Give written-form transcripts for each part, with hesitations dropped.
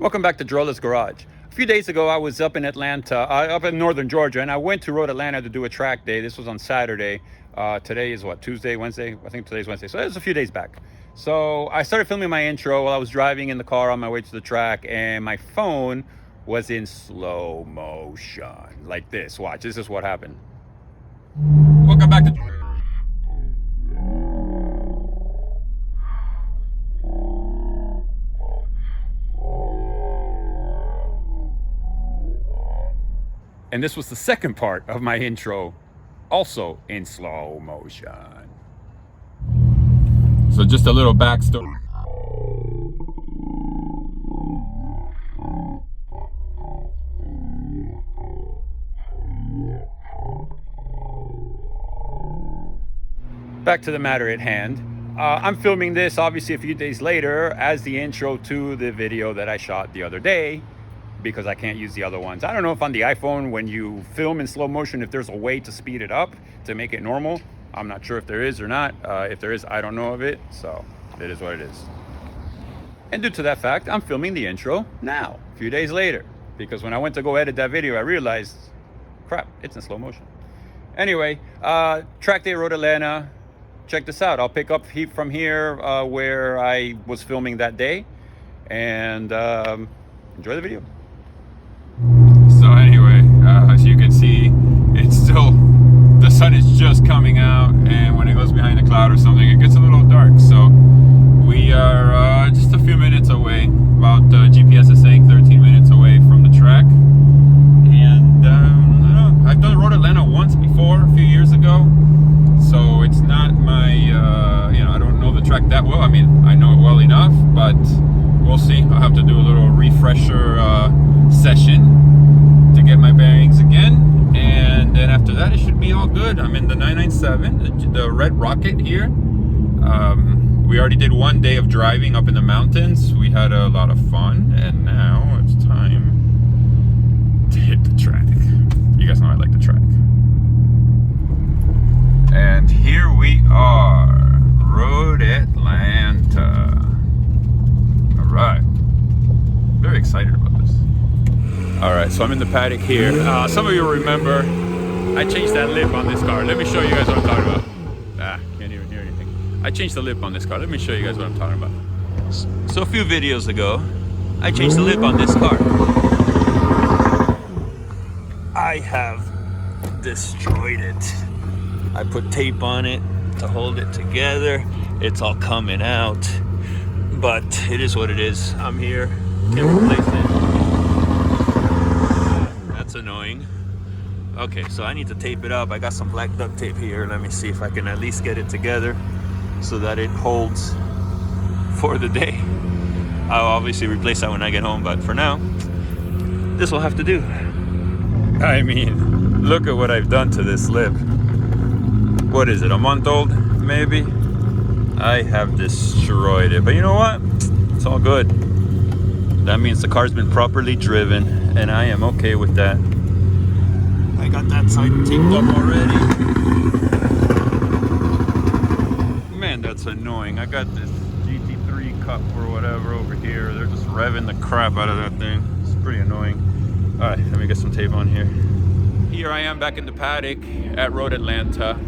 Welcome back to Drola's Garage. A few days ago, I was up in Atlanta, up in northern Georgia, and I went to Road Atlanta to do a track day. This was on Saturday. Today is what, Tuesday, Wednesday? I think today's Wednesday. So it was a few days back. So I started filming my intro while I was driving in the car on my way to the track, and my phone was in slow motion. Like this. Watch, this is what happened. Welcome back to And this was the second part of my intro, also in slow motion. So just a little backstory. Back to the matter at hand. I'm filming this obviously a few days later as the intro to the video that I shot the other day, because I can't use the other ones. I don't know if on the iPhone, when you film in slow motion, if there's a way to speed it up to make it normal. I'm not sure if there is or not. If there is, I don't know of it. So it is what it is. And due to that fact, I'm filming the intro now, a few days later, because when I went to go edit that video, I realized, crap, it's in slow motion. Anyway, track day, Road Atlanta. Check this out. I'll pick up from here where I was filming that day, and enjoy the video. So anyway, as you can see, it's still, the sun is just coming out, and when it goes behind a cloud or something, it gets a little dark. So we are just a few minutes away, about GPS is saying 13 minutes away from the track. And I don't know, I've done Road Atlanta once before, a few years ago, so it's not my, I don't know the track that well. I mean, I know it well enough, but we'll see. I'll have to do a little refresher session to get my bearings again, and then after that it should be all good. I'm in the 997, the Red Rocket here. We already did one day of driving up in the mountains. We had a lot of fun, and now it's time to hit the track. You guys know I like the track. And here we are, Road Atlanta. All right, very excited about this. All right, so I'm in the paddock here. Some of you will remember I changed that lip on this car. Let me show you guys what I'm talking about. Can't even hear anything. I changed the lip on this car. Let me show you guys what I'm talking about. So a few videos ago, I changed the lip on this car. I have destroyed it. I put tape on it to hold it together. It's all coming out, but it is what it is. I'm here, can't replace it. That's annoying. Okay, so I need to tape it up. I got some black duct tape here. Let me see if I can at least get it together so that it holds for the day. I'll obviously replace that when I get home, but for now, this will have to do. I mean, look at what I've done to this lip. What is it, a month old, maybe? I have destroyed it, but you know what? It's all good. That means the car's been properly driven, and I am okay with that. I got that side taped up already. Man, that's annoying. I got this GT3 cup or whatever over here. They're just revving the crap out of that thing. It's pretty annoying. All right, let me get some tape on here. Here I am back in the paddock at Road Atlanta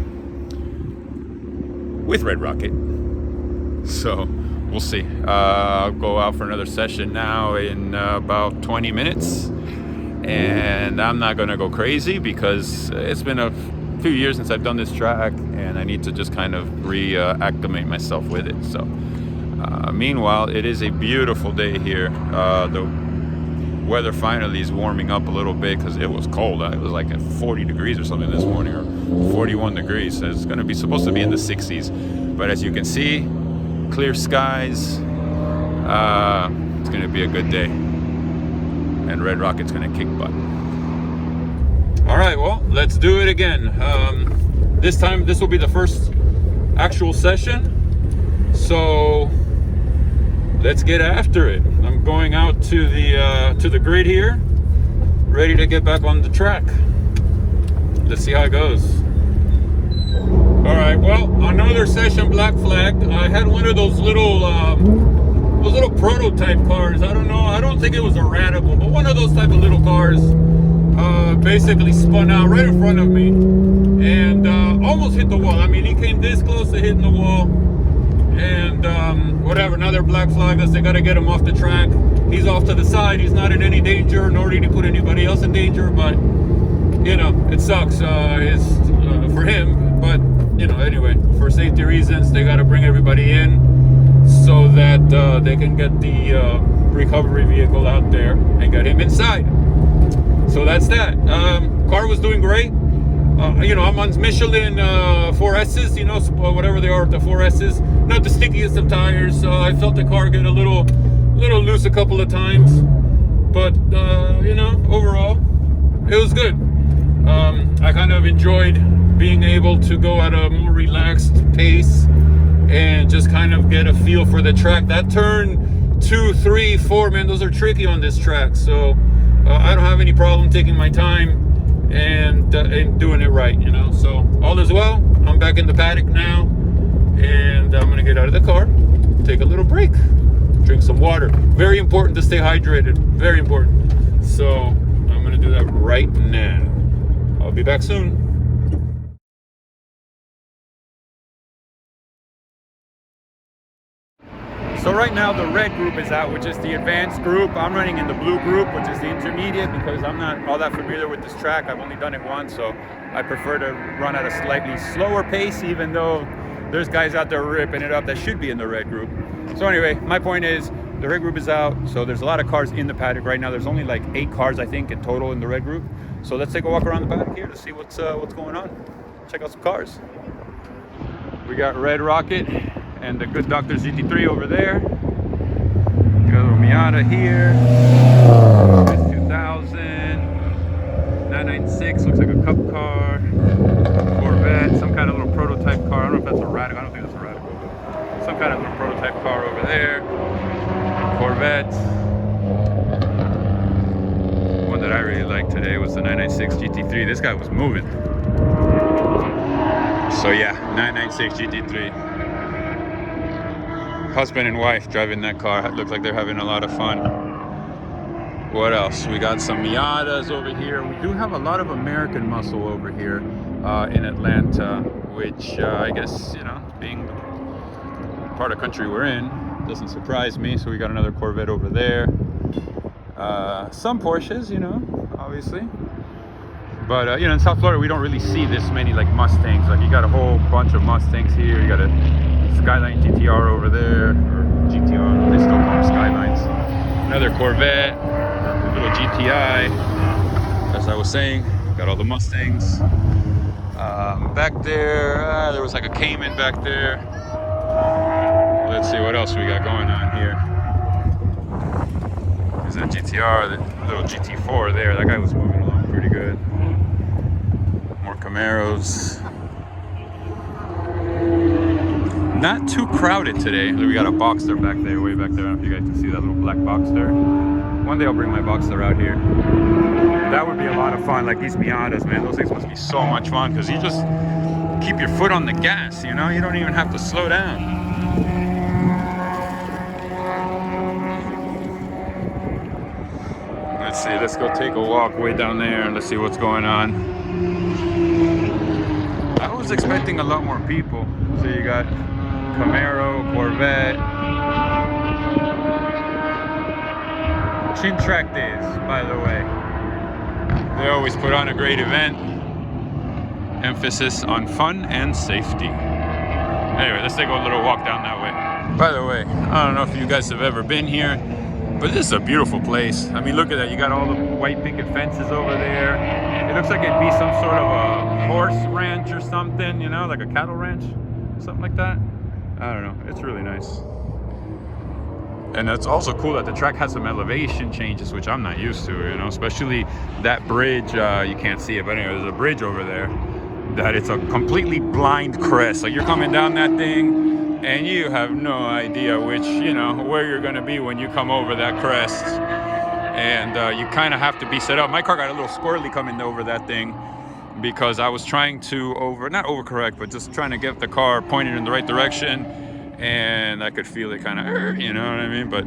with Red Rocket. So we'll see. I'll go out for another session now in about 20 minutes, and I'm not gonna go crazy because it's been a few years since I've done this track, and I need to just kind of reacclimate myself with it. So meanwhile, it is a beautiful day here. The weather finally is warming up a little bit because it was cold. It was like at 40 degrees or something this morning, or 41 degrees. So it's going to be supposed to be in the 60s, but as you can see, clear skies. It's going to be a good day, and Red Rocket's going to kick butt. All right, well, let's do it again. This time, this will be the first actual session, so let's get after it. I'm going out to the grid here, ready to get back on the track. Let's see how it goes. All right, well, another session black flagged. I had one of those little those little prototype cars. I don't know. I don't think it was a Radical, but one of those type of little cars basically spun out right in front of me and almost hit the wall. I mean, he came this close to hitting the wall. And whatever, now they're black flag us. They got to get him off the track. He's off to the side. He's not in any danger, nor did he put anybody else in danger. But you know, it sucks for him. But you know, anyway, for safety reasons, they got to bring everybody in so that they can get the recovery vehicle out there and get him inside. So that's that. Car was doing great. You know, I'm on Michelin 4S's, you know, whatever they are, the 4S's. Not the stickiest of tires. I felt the car get a little loose a couple of times. But, you know, overall, it was good. I kind of enjoyed being able to go at a more relaxed pace and just kind of get a feel for the track. That turn 2, 3, 4, man, those are tricky on this track. So I don't have any problem taking my time and doing it right, you know. So all is well. I'm back in the paddock now, and I'm gonna get out of the car, take a little break, drink some water. Very important to stay hydrated, very important. So I'm gonna do that right now. I'll be back soon. So right now the red group is out, which is the advanced group. I'm running in the blue group, which is the intermediate, because I'm not all that familiar with this track. I've only done it once, so I prefer to run at a slightly slower pace, even though there's guys out there ripping it up that should be in the red group. So anyway, my point is the red group is out, so there's a lot of cars in the paddock right now. There's only like 8 cars, I think, in total in the red group. So let's take a walk around the paddock here to see what's going on. Check out some cars. We got Red Rocket and the Good Doctor's GT3 over there. Got a little Miata here. 2000, 996, looks like a cup car. Corvette, some kind of little prototype car. I don't know if that's a Radical. I don't think that's a Radical. But some kind of little prototype car over there. Corvette. One that I really liked today was the 996 GT3. This guy was moving. So yeah, 996 GT3. Husband and wife driving that car. It looks like they're having a lot of fun. What else? We got some Miatas over here. We do have a lot of American muscle over here in Atlanta, which I guess, you know, being the part of country we're in, doesn't surprise me. So we got another Corvette over there. Some Porsches, you know, obviously. But, you know, in South Florida, we don't really see this many, like, Mustangs. Like, you got a whole bunch of Mustangs here. You got a Skyline GTR over there, or GTR, they still call them Skylines. Another Corvette, a little GTI. As I was saying, got all the Mustangs. Back there, there was like a Cayman back there. Let's see what else we got going on here. There's that GTR, the little GT4 there. That guy was moving along pretty good. More Camaros. Not too crowded today. We got a Boxster back there, way back there. I don't know if you guys can see that little black Boxster. One day I'll bring my Boxster out here. That would be a lot of fun, like these Miatas, man. Those things must be so much fun, because you just keep your foot on the gas, you know? You don't even have to slow down. Let's see, let's go take a walk way down there and let's see what's going on. I was expecting a lot more people. So you got Camaro, Corvette. Chin Track Days, by the way. They always put on a great event. Emphasis on fun and safety. Anyway, let's take a little walk down that way. By the way, I don't know if you guys have ever been here, but this is a beautiful place. I mean, look at that. You got all the white picket fences over there. It looks like it'd be some sort of a horse ranch or something, you know, like a cattle ranch, something like that. I don't know. It's really nice. And it's also cool that the track has some elevation changes, which I'm not used to, you know, especially that bridge. You can't see it, but anyway, there's a bridge over there that it's a completely blind crest. Like, you're coming down that thing and you have no idea which, you know, where you're going to be when you come over that crest. And you kind of have to be set up. My car got a little squirrely coming over that thing because I was trying to not overcorrect, but just trying to get the car pointed in the right direction. and I could feel it kind of, you know what I mean? But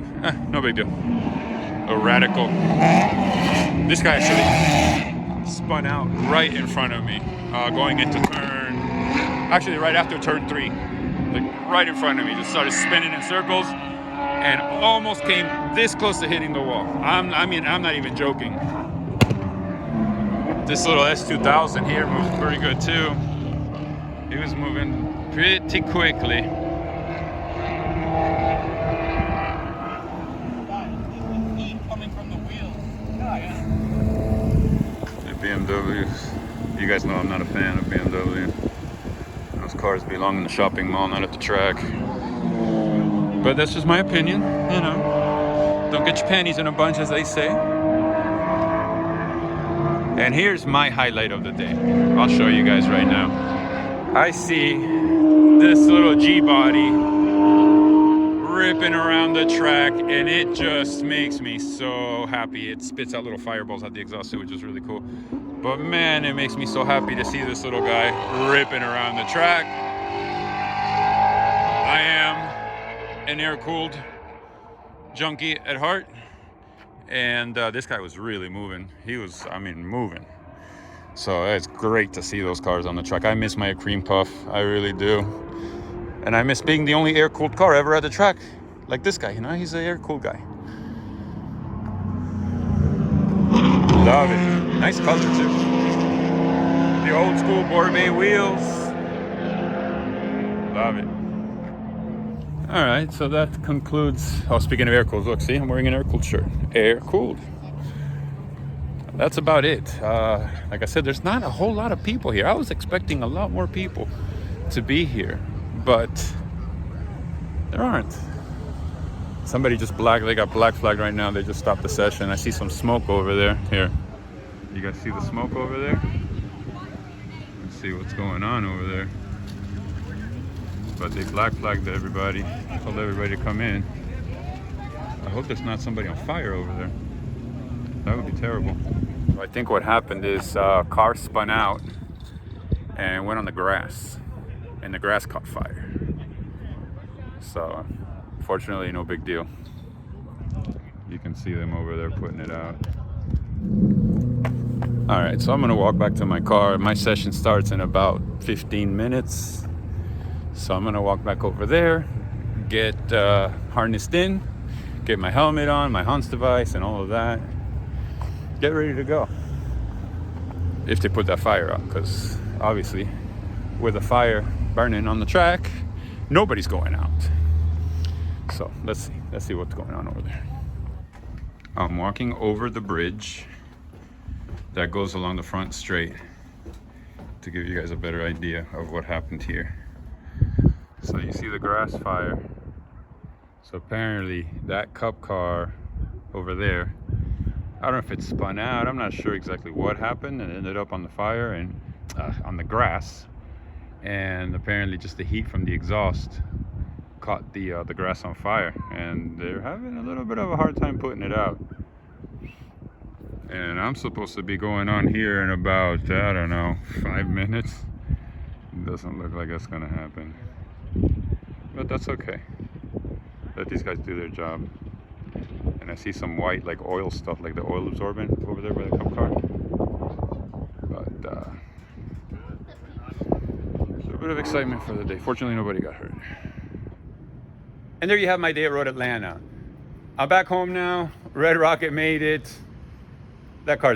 no big deal. A radical. This guy actually spun out right in front of me, going into turn, actually right after turn 3, like right in front of me, just started spinning in circles and almost came this close to hitting the wall. I mean, I'm not even joking. This little S2000 here moves pretty good too. He was moving pretty quickly. Coming from the wheel. The BMWs. You guys know I'm not a fan of BMW. Those cars belong in the shopping mall, not at the track. But that's just my opinion, you know. Don't get your panties in a bunch, as they say. And here's my highlight of the day. I'll show you guys right now. I see this little G-body ripping around the track, and it just makes me so happy. It spits out little fireballs out the exhaust too, which is really cool. But man, it makes me so happy to see this little guy ripping around the track. I am an air-cooled junkie at heart, and this guy was really moving. He was, I mean, moving. So it's great to see those cars on the track. I miss my cream puff, I really do. And I miss being the only air-cooled car ever at the track. Like this guy, you know, he's an air-cooled guy. Love it. Nice color too. The old school Borbet wheels. Love it. All right, so that concludes. Oh, speaking of air-cooled, look, see, I'm wearing an air-cooled shirt. Air-cooled. That's about it. Like I said, there's not a whole lot of people here. I was expecting a lot more people to be here, but there aren't. Somebody just they got black flagged right now. They just stopped the session. I see some smoke over there. Here, you guys see the smoke over there? Let's see what's going on over there. But they black flagged everybody, told everybody to come in. I hope there's not somebody on fire over there. That would be terrible. I think what happened is car spun out and went on the grass, and the grass caught fire. So fortunately, no big deal. You can see them over there putting it out. All right, so I'm gonna walk back to my car. My session starts in about 15 minutes. So I'm gonna walk back over there, get harnessed in, get my helmet on, my Hans device and all of that. Get ready to go. If they put that fire out, because obviously with a fire burning on the track, nobody's going out. So let's see what's going on over there. I'm walking over the bridge that goes along the front straight to give you guys a better idea of what happened here. So you see the grass fire. So apparently that Cup car over there, I don't know if it spun out, I'm not sure exactly what happened, and it ended up on the fire and on the grass. And apparently just the heat from the exhaust caught the grass on fire, and they're having a little bit of a hard time putting it out. And I'm supposed to be going on here in about, I don't know, 5 minutes. It doesn't look like that's gonna happen, but that's okay. Let these guys do their job. And I see some white, like oil stuff, like the oil absorbent over there by the Cup car. But a little bit of excitement for the day. Fortunately, nobody got hurt. And there you have my day at Road Atlanta. I'm back home now. Red Rocket made it. That car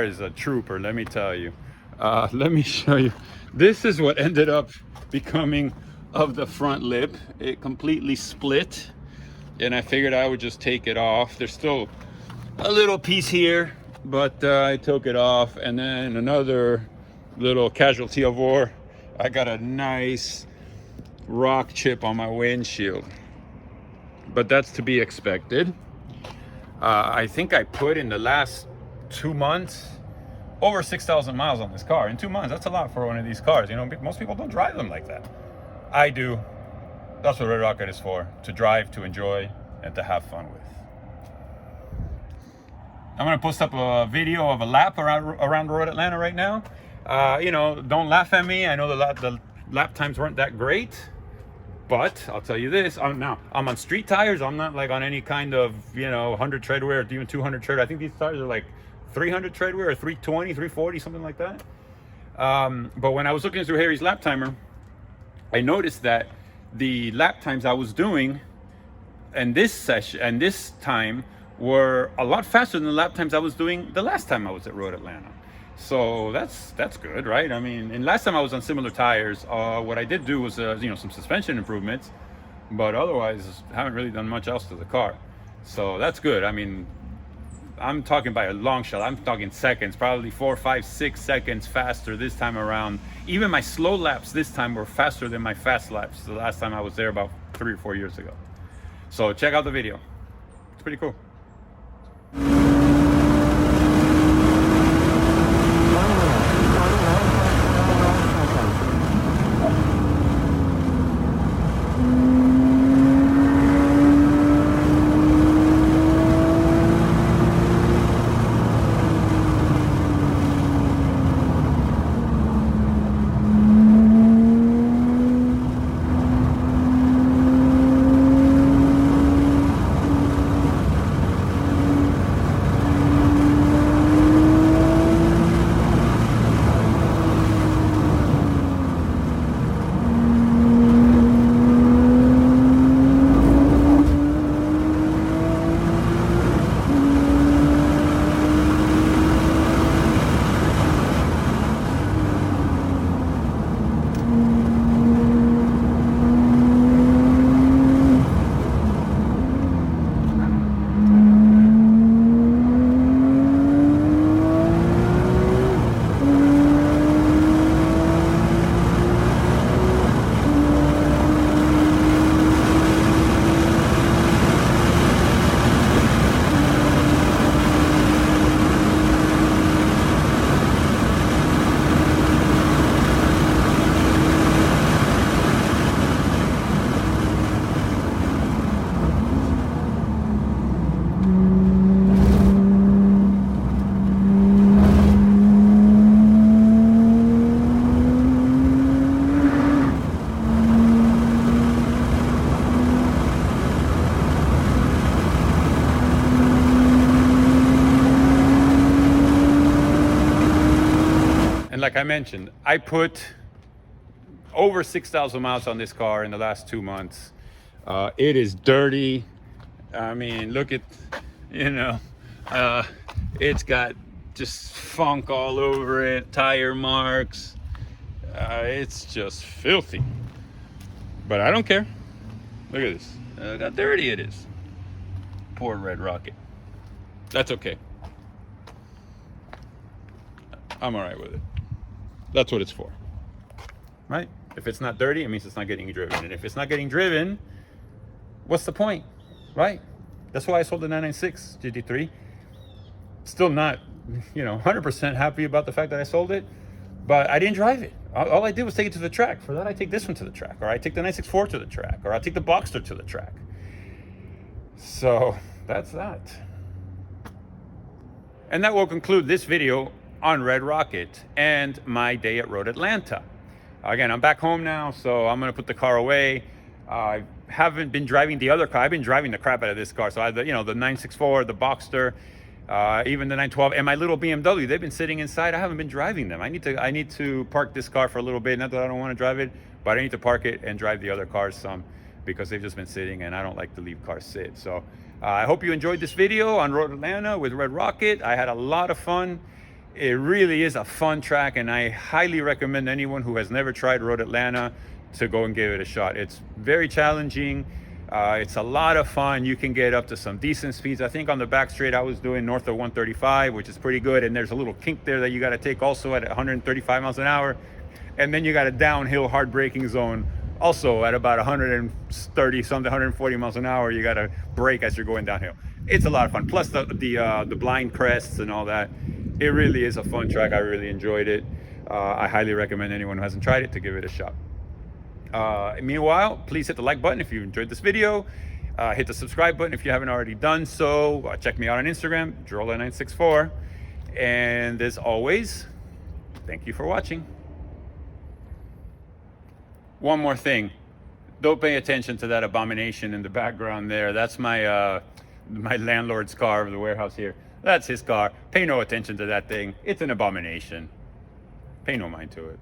is a trooper, let me tell you. Let me show you. This is what ended up becoming of the front lip. It completely split, and I figured I would just take it off. There's still a little piece here, but I took it off. And then another little casualty of war, I got a nice rock chip on my windshield, but that's to be expected. I think I put in the last 2 months over 6,000 miles on this car. In 2 months, that's a lot for one of these cars. You know, most people don't drive them like that. I do. That's what Red Rocket is for, to drive, to enjoy, and to have fun with. I'm gonna post up a video of a lap around Road Atlanta right now. You know, don't laugh at me. I know the lap times weren't that great, But I'll tell you this, I'm on street tires. I'm not like on any kind of, 100 tread wear or even 200 tread. I think these tires are like 300 tread wear or 320, 340, something like that. But when I was looking through Harry's lap timer, I noticed that the lap times I was doing and this session and this time were a lot faster than the lap times I was doing the last time I was at Road Atlanta. So that's good, right? I mean, and last time I was on similar tires, what I did do was some suspension improvements, but otherwise I haven't really done much else to the car. So that's good. I mean, I'm talking by a long shot. I'm talking seconds, probably 4, 5, 6 seconds faster this time around. Even my slow laps this time were faster than my fast laps the last time I was there about 3 or 4 years ago. So check out the video. It's pretty cool. Like I mentioned, I put over 6,000 miles on this car in the last 2 months. It is dirty. I mean, look at, it's got just funk all over it, tire marks. It's just filthy. But I don't care. Look at this. Look how dirty it is. Poor Red Rocket. That's okay. I'm all right with it. That's what it's for, right? If it's not dirty, it means it's not getting driven. And if it's not getting driven, what's the point, right? That's why I sold the 996 GT3. Still not, 100% happy about the fact that I sold it, but I didn't drive it. All I did was take it to the track. For that, I take this one to the track, or I take the 964 to the track, or I take the Boxster to the track. So that's that. And that will conclude this video on Red Rocket and my day at Road Atlanta. Again, I'm back home now, so I'm gonna put the car away. I haven't been driving the other car. I've been driving the crap out of this car. So I have the 964, the Boxster, even the 912, and my little BMW. They've been sitting inside. I haven't been driving them. I need to park this car for a little bit. Not that I don't want to drive it, but I need to park it and drive the other cars some, because they've just been sitting, and I don't like to leave cars sit. So I hope you enjoyed this video on Road Atlanta with Red Rocket. I had a lot of fun. It really is a fun track, and I highly recommend anyone who has never tried Road Atlanta to go and give it a shot. It's very challenging. It's a lot of fun. You can get up to some decent speeds. I think on the back straight I was doing north of 135, which is pretty good, and there's a little kink there that you got to take also at 135 miles an hour. And then you got a downhill hard braking zone also at about 130 something, 140 miles an hour. You got to brake as you're going downhill. It's a lot of fun. Plus the blind crests and all that. It really is a fun track. I really enjoyed it. I highly recommend anyone who hasn't tried it to give it a shot. Meanwhile, please hit the like button if you enjoyed this video. Hit the subscribe button if you haven't already done so. Check me out on Instagram, Drola964. And as always, thank you for watching. One more thing. Don't pay attention to that abomination in the background there. That's my my landlord's car of the warehouse here. That's his car. Pay no attention to that thing. It's an abomination. Pay no mind to it.